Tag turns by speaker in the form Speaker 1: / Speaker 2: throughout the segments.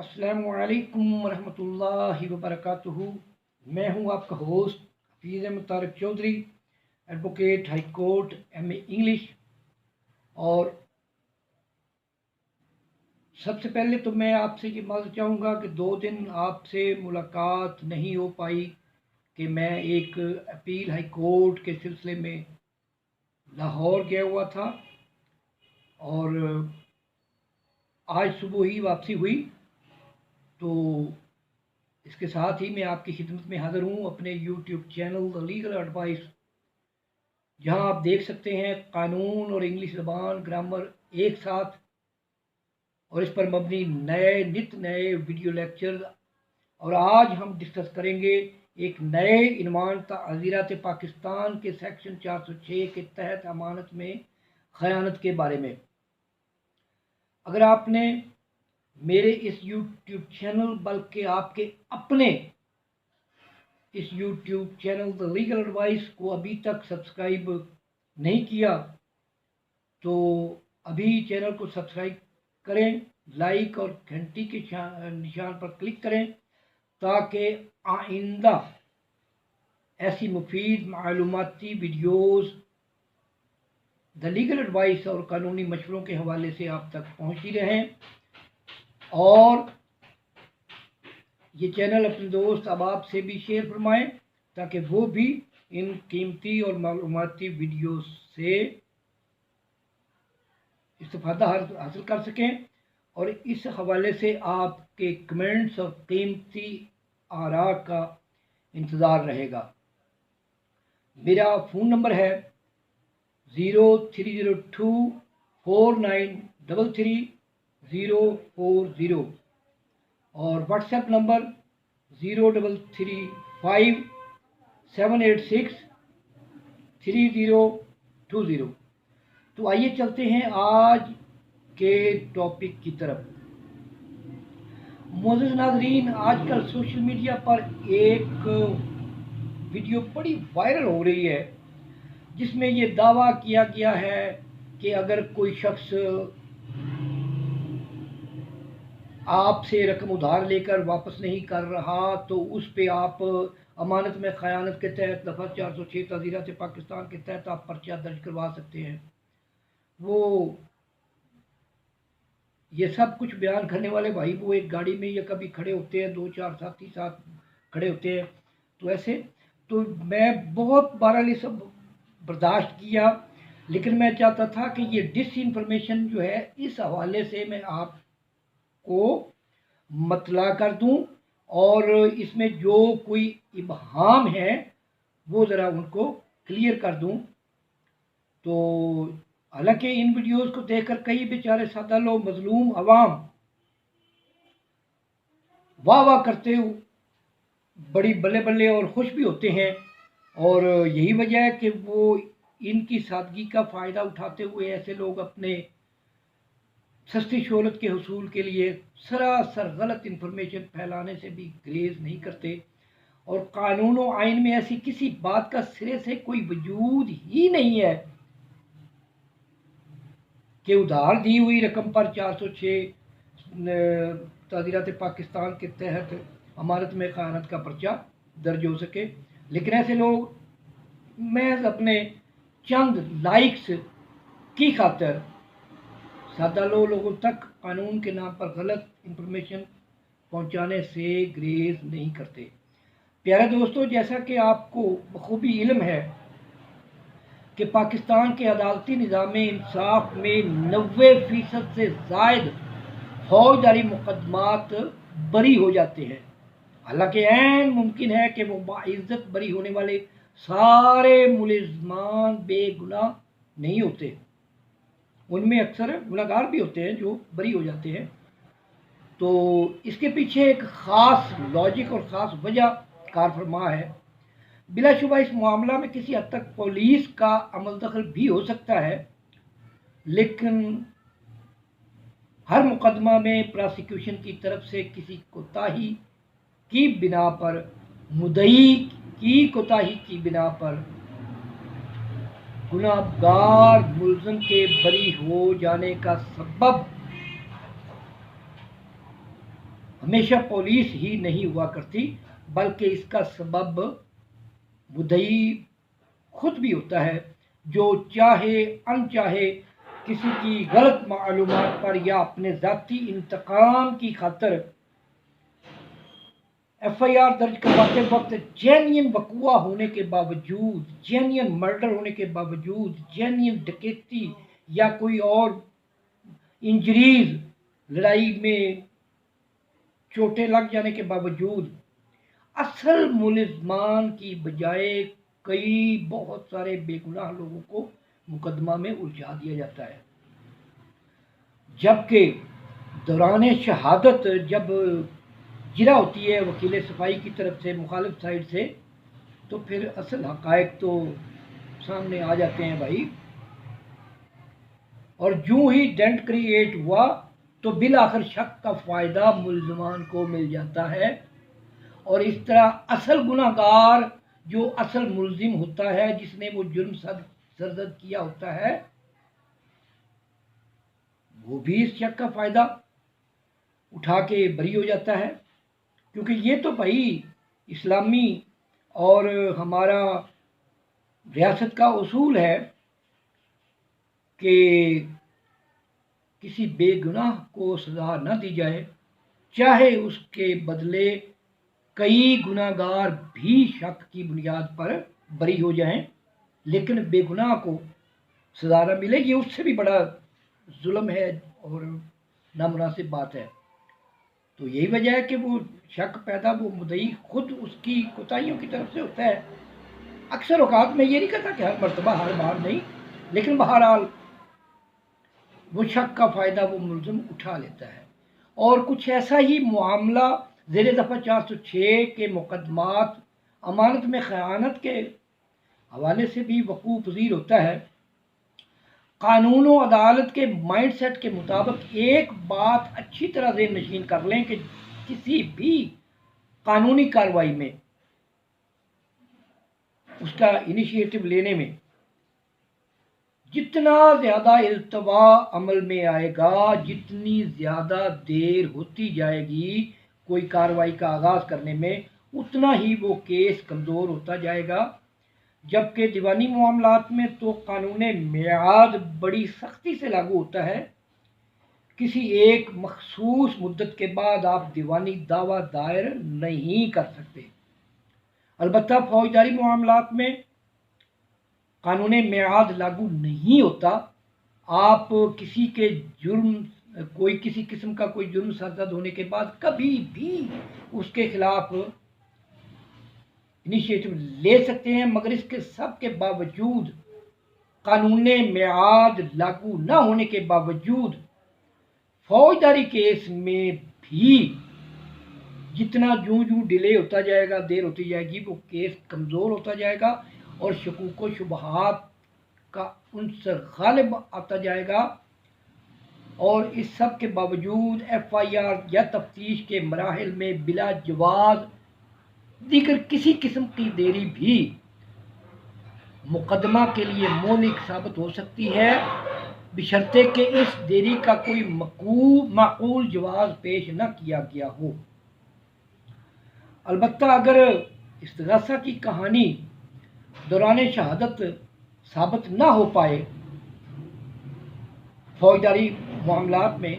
Speaker 1: अस्सलामु अलैकुम वरहमतुल्लाहि वबरकातुहू। मैं हूं आपका host Hafeez Ahmad Tariq Chaudhry, advocate high court, MA English. और सबसे पहले तो मैं आपसे ये माफ़ी चाहूँगा कि 2 दिन आपसे मुलाकात नहीं हो पाई कि मैं एक अपील हाई कोर्ट के सिलसिले में लाहौर गया हुआ था और आज सुबह ही वापसी हुई। तो इसके साथ ही मैं आपकी खिदमत में हाज़िर हूँ अपने YouTube channel the legal advice, जहाँ आप देख सकते हैं कानून और इंग्लिश ज़बान ग्रामर एक साथ, और इस पर मबनी नए नित नए वीडियो लेक्चर। और आज हम डिस्कस करेंगे एक नए इन्वान ताज़ीरात पाकिस्तान के सेक्शन 406 के तहत अमानत में ख़यानत के बारे में। अगर आपने मेरे इस यूट्यूब चैनल बल्कि आपके अपने इस YouTube channel the legal advice को अभी तक सब्सक्राइब नहीं किया तो अभी चैनल को सब्सक्राइब करें, लाइक और घंटी के निशान पर क्लिक करें ताकि आइंदा ऐसी मुफीद मालूमाती वीडियोस द लीगल एडवाइस और कानूनी मशवरों के हवाले से आप तक पहुंचती रहें। और ये चैनल अपने दोस्त अहबाब से भी शेयर फरमाएं ताकि वो भी इन कीमती और मालूमाती वीडियो से इस्तेफादा हासिल कर सकें। और इस हवाले से आपके कमेंट्स और कीमती आरा का इंतज़ार रहेगा। मेरा फ़ोन नंबर है 030249333040 और व्हाट्सएप नंबर 0357863020। तो आइए चलते हैं आज के टॉपिक की तरफ। मोअज़्ज़ज़ नाज़रीन, आजकल सोशल मीडिया पर एक वीडियो बड़ी वायरल हो रही है जिसमें ये दावा किया गया है कि अगर कोई शख्स आपसे रकम उधार लेकर वापस नहीं कर रहा तो उस पे आप अमानत में ख़यानत के तहत दफ़ा 406 ताज़ीरात पाकिस्तान के तहत आप पर्चा दर्ज करवा सकते हैं। वो ये सब कुछ बयान करने वाले भाई वो एक गाड़ी में या कभी खड़े होते हैं, 2-4 साथी साथ खड़े होते हैं। तो ऐसे तो मैं बहुत बार ये सब बर्दाश्त किया, लेकिन मैं चाहता था कि ये डिस इन्फॉर्मेशन जो है इस हवाले से मैं आपको मतला कर दूं और इसमें जो कोई इबहाम है वो ज़रा उनको क्लियर कर दूं। तो हालांकि इन वीडियोस को देखकर कई बेचारे सादा लोग, मजलूम अवाम वाह वाह करते बड़ी बल्ले बल्ले और खुश भी होते हैं। और यही वजह है कि वो इनकी सादगी का फ़ायदा उठाते हुए ऐसे लोग अपने सस्ती शोहरत के हुसूल के लिए सरासर गलत इन्फॉर्मेशन फैलाने से भी ग्रेज नहीं करते। और कानून और आइन में ऐसी किसी बात का सिरे से कोई वजूद ही नहीं है कि उधार दी हुई रकम पर 406 ताज़ीरात पाकिस्तान के तहत अमानत में ख़यानत का पर्चा दर्ज हो सके। लेकिन ऐसे लोग महज अपने चंद लाइक्स की खातिर सादा लोगों तक कानून के नाम पर गलत इंफॉर्मेशन पहुंचाने से ग्रेज नहीं करते। प्यारे दोस्तों, जैसा कि आपको बखूबी इल्म है कि पाकिस्तान के अदालती निज़ाम इंसाफ में 90% से ज़ायद फौजदारी मुकदमात बरी हो जाते हैं। हालांकि ऐन मुमकिन है कि वो बाइज्जत बरी होने वाले सारे मुलज़मान बेगुनाह नहीं होते, उनमें अक्सर गुनहगार भी होते हैं जो बरी हो जाते हैं। तो इसके पीछे एक ख़ास लॉजिक और ख़ास वजह कार फरमा है। बिलाशुबा इस मामला में किसी हद तक पुलिस का अमल दखल भी हो सकता है, लेकिन हर मुकदमा में प्रोसिक्यूशन की तरफ से किसी कोताही की बिना पर, मुद्दई की कोताही की बिना पर गुनाहगार मुल्ज़िम के बरी हो जाने का सबब ہمیشہ پولیس ہی نہیں ہوا کرتی، بلکہ اس کا سبب مدعی خود بھی ہوتا ہے، جو چاہے انچاہے کسی کی غلط معلومات پر یا اپنے ذاتی انتقام کی خاطر ایف آئی آر درج کرواتے وقت جینین وقوع ہونے کے باوجود، جینین مرڈر ہونے کے باوجود، جینین ڈکیتی یا کوئی اور انجریز، لڑائی میں چوٹیں لگ جانے کے باوجود اصل ملزمان کی بجائے کئی بہت سارے بے گناہ لوگوں کو مقدمہ میں الجھا دیا جاتا ہے، جبکہ دوران شہادت جب جرا ہوتی ہے وکیل صفائی کی طرف سے مخالف سائڈ سے، تو پھر اصل حقائق تو سامنے آ جاتے ہیں بھائی، اور جو ہی ڈینٹ کریٹ ہوا تو بالآخر شک کا فائدہ ملزمان کو مل جاتا ہے، اور اس طرح اصل گناہ گار جو اصل ملزم ہوتا ہے، جس نے وہ جرم سرزد کیا ہوتا ہے، وہ بھی اس شک کا فائدہ اٹھا کے بری ہو جاتا ہے، کیونکہ یہ تو بھائی اسلامی اور ہمارا ریاست کا اصول ہے کہ کسی بے گناہ کو سزا نہ دی جائے، چاہے اس کے بدلے کئی گناہ گار بھی شک کی بنیاد پر بری ہو جائیں، لیکن بے گناہ کو سزا نہ ملے، یہ اس سے بھی بڑا ظلم ہے اور نامناسب بات ہے۔ تو یہی وجہ ہے کہ وہ شک پیدا وہ مدعی خود اس کی کوتاہیوں کی طرف سے ہوتا ہے۔ اکثر اوقات میں یہ نہیں کہتا کہ ہر مرتبہ ہر بار نہیں، لیکن بہرحال وہ شک کا فائدہ وہ ملزم اٹھا لیتا ہے، اور کچھ ایسا ہی معاملہ زیر دفعہ 406 کے مقدمات امانت میں خیانت کے حوالے سے بھی وقوع پذیر ہوتا ہے۔ قانون و عدالت کے مائنڈ سیٹ کے مطابق ایک بات اچھی طرح ذہن نشین کر لیں کہ کسی بھی قانونی کارروائی میں، اس کا انیشیٹو لینے میں جتنا زیادہ التوا عمل میں آئے گا، جتنی زیادہ دیر ہوتی جائے گی کوئی کارروائی کا آغاز کرنے میں، اتنا ہی وہ کیس کمزور ہوتا جائے گا، جبکہ دیوانی معاملات میں تو قانون میعاد بڑی سختی سے لاگو ہوتا ہے۔ کسی ایک مخصوص مدت کے بعد آپ دیوانی دعویٰ دائر نہیں کر سکتے۔ البتہ فوجداری معاملات میں قانون میعاد لاگو نہیں ہوتا، آپ کسی کے جرم کسی قسم کا کوئی جرم سرزد ہونے کے بعد کبھی بھی اس کے خلاف انیشیٹو لے سکتے ہیں، مگر اس کے سب کے باوجود قانون میعاد لاگو نہ ہونے کے باوجود فوجداری کیس میں بھی جتنا جوں ڈیلے ہوتا جائے گا، دیر ہوتی جائے گی، وہ کیس کمزور ہوتا جائے گا اور شکوک و شبہات کا عنصر غالب آتا جائے گا، اور اس سب کے باوجود ایف آئی آر یا تفتیش کے مراحل میں بلا جواز دیگر کسی قسم کی دیری بھی مقدمہ کے لیے مہلک ثابت ہو سکتی ہے، بشرطے کہ اس دیری کا کوئی معقول جواز پیش نہ کیا گیا ہو۔ البتہ اگر استغاثہ کی کہانی دوران شہادت ثابت نہ ہو پائے فوجداری معاملات میں،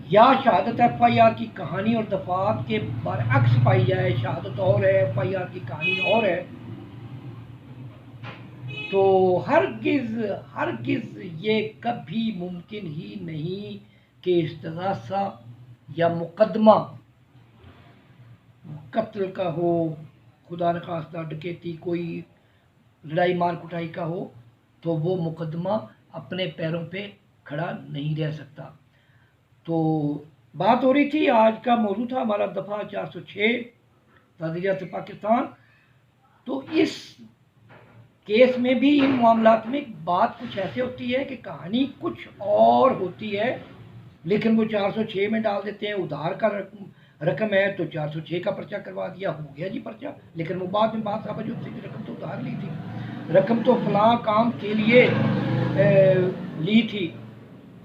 Speaker 1: یا شہادت ایف آئی آر کی کہانی اور دفعات کے برعکس پائی جائے، شہادت اور ہے ایف آئی آر کی کہانی اور ہے، تو ہرگز یہ کبھی ممکن ہی نہیں کہ استغاثہ یا مقدمہ قتل کا ہو، خدا نخواستہ ڈکیتی، کوئی لڑائی مار کٹائی کا ہو، تو وہ مقدمہ اپنے پیروں پہ کھڑا نہیں رہ سکتا۔ تو بات ہو رہی تھی، آج کا موضوع تھا ہمارا دفعہ 406 تعزیرات پاکستان۔ تو اس کیس میں بھی ان معاملات میں بات کچھ ایسے ہوتی ہے کہ کہانی کچھ اور ہوتی ہے، لیکن وہ 406 میں ڈال دیتے ہیں، ادھار کا رقم ہے تو 406 کا پرچہ کروا دیا، ہو گیا جی پرچہ، لیکن وہ بعد میں بات سمجھ ہوتی ہے، رقم تو ادھار لی تھی، رقم تو فلاں کام کے لیے لی تھی،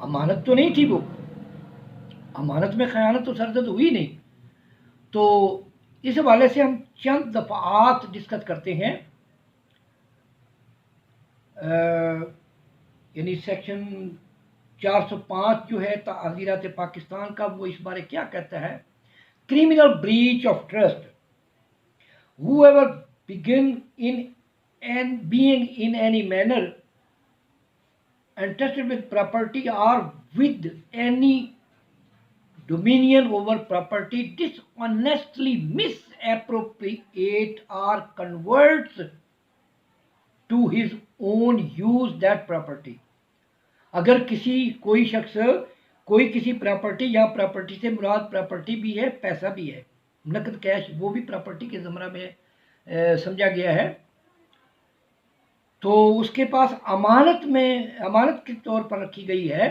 Speaker 1: امانت تو نہیں تھی وہ۔ अमानत में खयानत तो सरजद हुई नहीं। तो इस हवाले से हम चंद दफ़ात डिस्कस करते हैं। यानी सेक्शन 405 जो है ताज़ीरात पाकिस्तान का, वो इस बारे क्या कहता है। Criminal breach of trust, whoever begin in and being in any manner entrusted with property or with any dominion over property dishonestly misappropriate or converts to his own use that property। अगर कोई शख्स कोई किसी property या property से मुराद property भी है, पैसा भी है, नकद कैश, वो भी प्रॉपर्टी के ज़मरा में समझा गया है, तो उसके पास अमानत के तौर पर रखी गई है,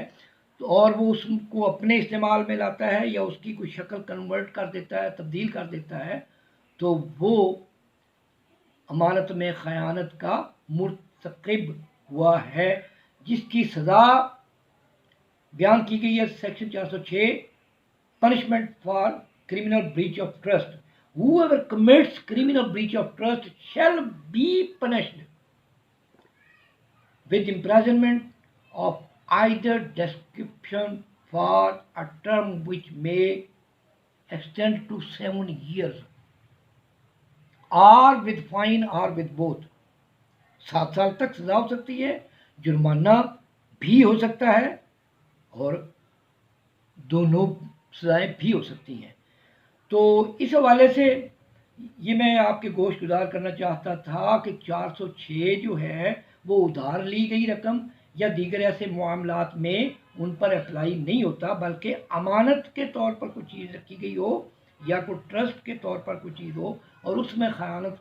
Speaker 1: तो और वो उसको अपने इस्तेमाल में लाता है या उसकी कोई शक्ल कन्वर्ट कर देता है, तब्दील कर देता है, तो वो अमानत में खयानत का मुर्तकिब हुआ है, जिसकी सज़ा बयान की गई है section 406 punishment for criminal breach of trust. Whoever commits criminal breach of trust shall be punished with imprisonment of either description for a term which may extend to 7 years or with fine or with both। 7 साल तक सजा हो सकती है, जुर्माना भी हो सकता है और दोनों सजाएं भी हो सकती हैं। तो इस हवाले से ये मैं आपके गोश गुजार करना चाहता था कि 406 जो है वो उधार ली गई रकम या दीगर ऐसे मामलात में उन पर अप्लाई नहीं होता, बल्कि अमानत के तौर पर कोई चीज़ रखी गई हो या कोई ट्रस्ट के तौर पर कोई चीज़ हो और उसमें खयानत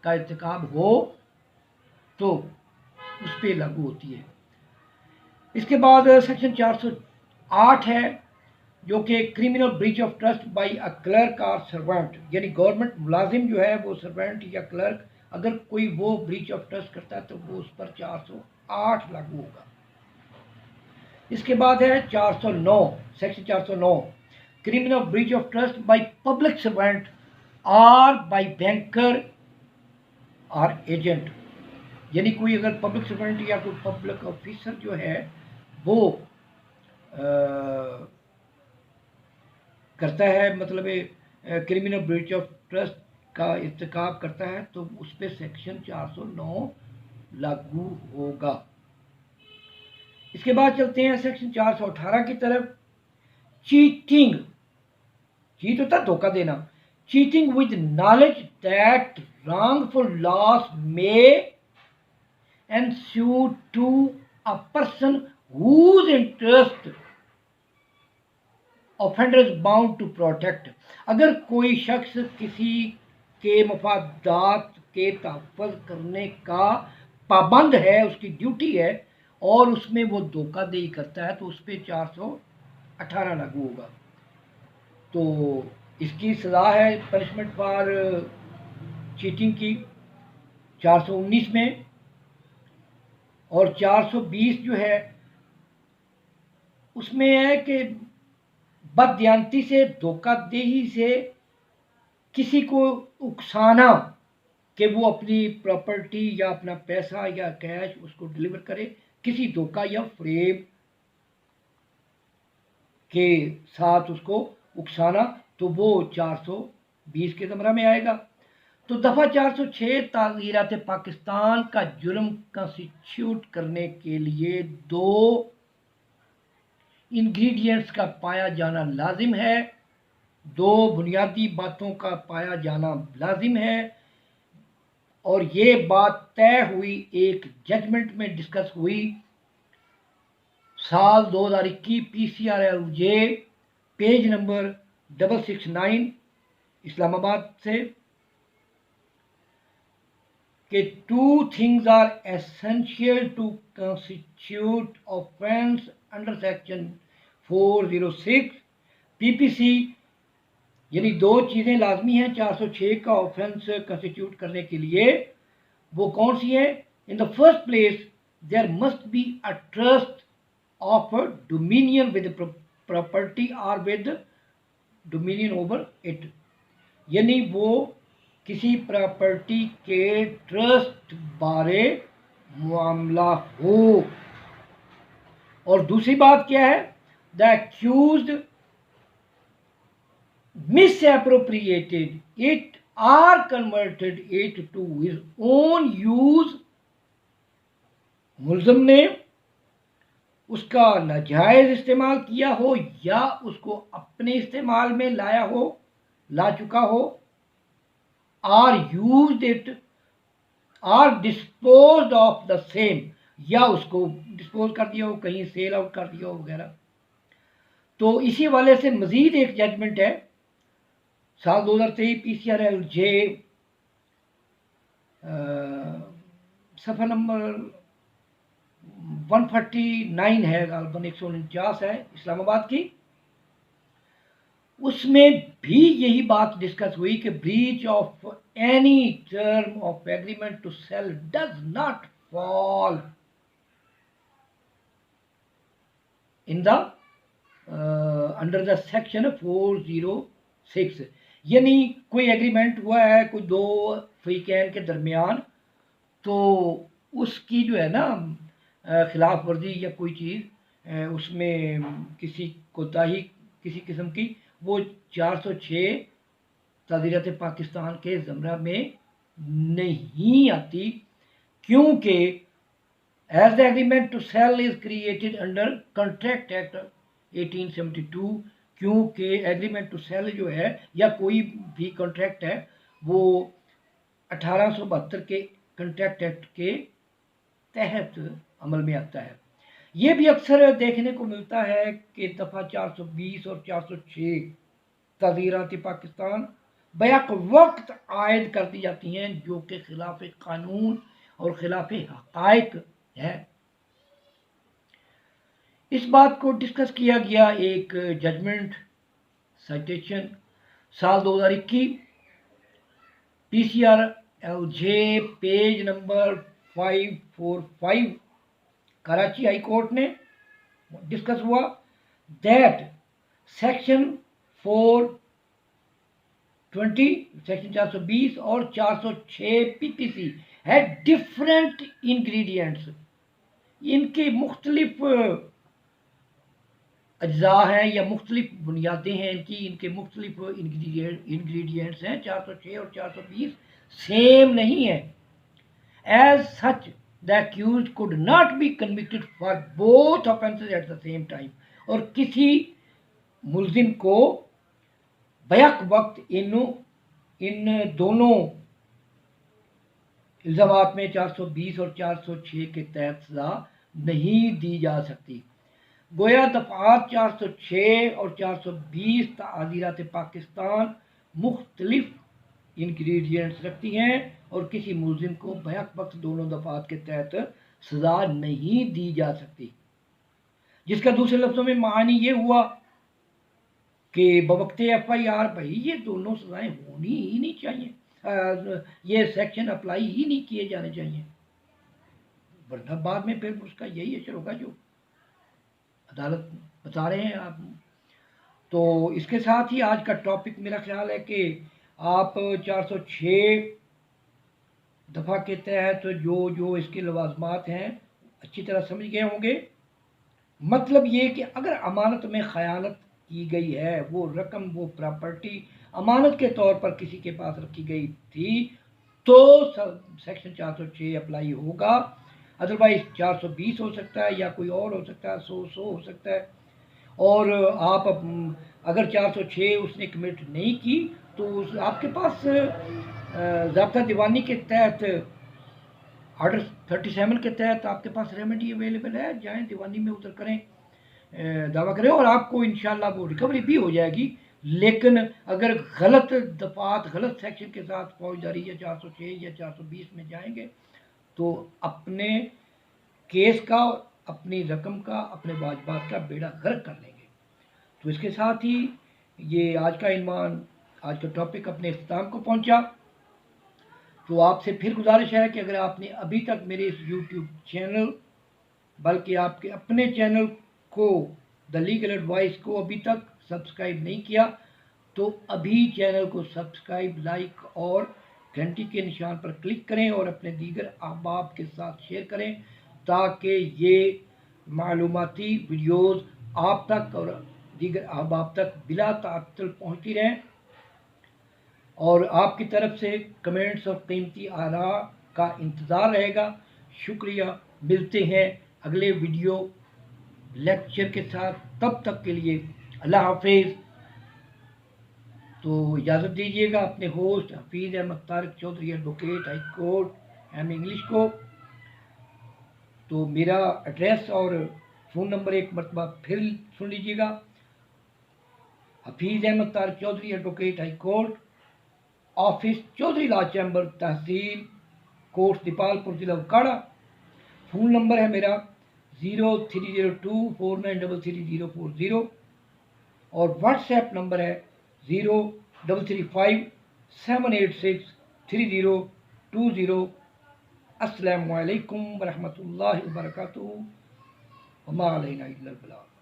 Speaker 1: का इर्तिकाब हो तो उस पर लागू होती है। इसके बाद सेक्शन 408 है जो कि criminal breach of trust bye a clerk और सर्वेंट, यानी गवर्नमेंट मुलाजिम जो है वो सर्वेंट या क्लर्क, अगर कोई वो ब्रीच ऑफ ट्रस्ट करता है तो वो उस पर 408 लागू होगा। इसके बाद है 409, section 409 criminal breach of trust by public servant और बाय बैंकर और एजेंट, यानी कोई अगर पब्लिक सर्वेंट या कोई पब्लिक ऑफिसर जो है वो करता है, मतलब क्रिमिनल ब्रीच ऑफ ट्रस्ट का इर्तिकाब करता है, तो उस पर सेक्शन 409 लागू होगा। इसके बाद चलते हैं सेक्शन 418 की तरफ। चीटिंग, चीट होता है धोखा देना, cheating with knowledge that wrongful loss may ensue to a person whose interest offender is bound to protect। अगर कोई शख्स किसी के मफादात के तहफ़्फ़ुज़ करने का पाबंद है, उसकी ड्यूटी है, और उसमें वो धोखाधड़ी करता है तो उस पर 418 लागू होगा। तो इसकी सज़ा है पनिशमेंट फॉर चीटिंग की 419 में, और 420 जो है उसमें है कि बददियानती से, धोखाधड़ी से किसी को उकसाना कि वो अपनी प्रॉपर्टी या अपना पैसा या कैश उसको डिलीवर करे, किसी धोखा या फ्रेब के साथ उसको उकसाना, तो वो 420 के ज़मरा में आएगा। तो दफ़ा 406 ताज़ीरात पाकिस्तान का जुर्म कंस्टिट्यूट करने के लिए 2 इंग्रेडिएंट्स का पाया जाना लाजिम है, 2 बुनियादी बातों का पाया जाना लाजिम है, और ये बात तय हुई एक जजमेंट में डिस्कस हुई साल 2021 PCRLJ पेज नंबर 669 इस्लामाबाद से, कि 2 things are essential to constitute offence under section 406 PPC, यानी 2 चीज़ें लाजमी हैं 406 का ऑफेंस कंस्टिट्यूट करने के लिए। वो कौन सी है? In the first place there must be a trust of dominion with property or with dominion over it, यानी वो किसी प्रॉपर्टी के ट्रस्ट बारे मामला हो। और दूसरी बात क्या है, the accused misappropriated it or converted it to his own use, मुल्ज़िम ने उसका नाजायज इस्तेमाल किया हो या उसको अपने इस्तेमाल में ला चुका हो, और यूज्ड इट और डिस्पोज्ड ऑफ द सेम, या उसको डिस्पोज कर दिया हो, कहीं सेल आउट कर दिया हो वगैरह। तो इसी वाले से मजीद एक जजमेंट है साल 2023 PCRLJ सफ़ा नंबर 149 है, गालबन 149 है, इस्लामाबाद की। उसमें भी यही बात डिस्कस हुई कि breach of any term of agreement to sell does not fall in the under the section 406, यानी कोई एग्रीमेंट हुआ है कोई दो फरीकैन के दरमियान, तो उसकी जो है ना खिलाफ वर्जी या कोई चीज़ उसमें किसी कोताही किसी किस्म की, वो 406 ताज़ीरात पाकिस्तान के ज़मरा में नहीं आती, क्योंकि as the agreement to sell is created under contract act 1872, क्योंकि एग्रीमेंट टू सेल जो है या कोई भी कॉन्ट्रैक्ट है वो 1872 के कॉन्ट्रैक्ट एक्ट के तहत अमल में आता है। ये भी अक्सर देखने को मिलता है कि दफ़ा 420 और 406 ताज़ीरात पाकिस्तान बैक वक्त आयद कर दी जाती हैं, जो कि खिलाफ कानून और खिलाफ हक़ाइक़ है। इस बात को डिस्कस किया गया एक जजमेंट साइटेशन साल 2021 PCRLJ page number 545 Karachi high court ने डिस्कस हुआ दैट सेक्शन 420 सेक्शन 420 और 406 PPC है डिफरेंट इंग्रेडिएंट्स, इनके मुख्तलिफ अज्जा हैं या मुख्तलिफ बुनियादें हैं इनकी, इनके मुख्तलिफ इंग्रेडिएंट्स हैं। 406 और 420 सेम नहीं है। As such the accused could not be convicted for both offences at the same time, और किसी मुल्जिम को बैक वक्त इन दोनों इल्ज़ामात में 420 और 406 के तहत सज़ा नहीं दी जा सकती। गोया दफ़ात 406 और 420 ताज़ीरात पाकिस्तान मुख्तलिफ इंग्रेडिएंट्स रखती हैं और किसी मुल्जिम को बैक वक्त दोनों दफ़ात के तहत सज़ा नहीं दी जा सकती, जिसका दूसरे लफ्ज़ों में मानी ये हुआ कि बवक्ते FIR भाई ये दोनों सज़ाएं होनी ही नहीं चाहिए, ये सेक्शन अप्लाई ही नहीं किए जाने चाहिए, वरना बाद में फिर उसका यही असर होगा जो अदालत बता रहे हैं आप। तो इसके साथ ही आज का टॉपिक मेरा ख्याल है कि आप 406 दफ़ा के तहत जो इसके लवाजमात हैं अच्छी तरह समझ गए होंगे। मतलब ये कि अगर अमानत में ख़यानत की गई है, वो रकम वो प्रॉपर्टी अमानत के तौर पर किसी के पास रखी गई थी, तो सेक्शन 406 अप्लाई होगा, अदरवाइज 420 हो सकता है या कोई और हो सकता है, 100 हो सकता है। और आप अगर 406 उसने कमिट नहीं की तो आपके पास ज़ाब्ता दीवानी के तहत ऑर्डर 37 के तहत आपके पास रेमेडी अवेलेबल है, जाएं दीवानी में उतर करें, दावा करें और आपको इंशाल्लाह वो रिकवरी भी हो जाएगी। लेकिन अगर गलत दफात गलत सेक्शन के साथ फौजदारी या 406 या 420 में जाएंगे तो अपने केस का, अपनी रकम का, अपने वाजबात का बेड़ा गर्क कर लेंगे। तो इसके साथ ही ये आज का इन्वान, आज का टॉपिक अपने इख्तिताम को पहुंचा। तो आपसे फिर गुजारिश है कि अगर आपने अभी तक मेरे इस YouTube चैनल बल्कि आपके अपने चैनल को द लीगल एडवाइस को अभी तक सब्सक्राइब नहीं किया तो अभी चैनल को सब्सक्राइब, लाइक और घंटी के निशान पर क्लिक करें और अपने दीगर अहबाब के साथ शेयर करें ताकि ये मालूमाती वीडियोज़ आप तक और दीगर अहबाब तक बिला तात्तुल पहुँचती रहें। और आपकी तरफ से कमेंट्स और कीमती आरा का इंतज़ार रहेगा। शुक्रिया, मिलते हैं अगले वीडियो लेक्चर के साथ, तब तक के लिए अल्लाह हाफिज़। तो इजाज़त दीजिएगा अपने host Hafeez Ahmad Tariq Chaudhry, advocate, high court M English को। तो मेरा एड्रेस और फ़ोन नंबर एक मरतबा फिर सुन लीजिएगा। Hafeez Ahmad Tariq Chaudhry, advocate, high court, office Chaudhry law chamber, tehsil court, Depalpur, जिला उकाड़ा। फ़ोन नंबर है मेरा 0302493340 और व्हाट्सएप नंबर है 033578632020। अस्सलामु अलैकुम वरहमतुल्लाहि वबरकातुहू। वमा अलैना इल्लल बलाग।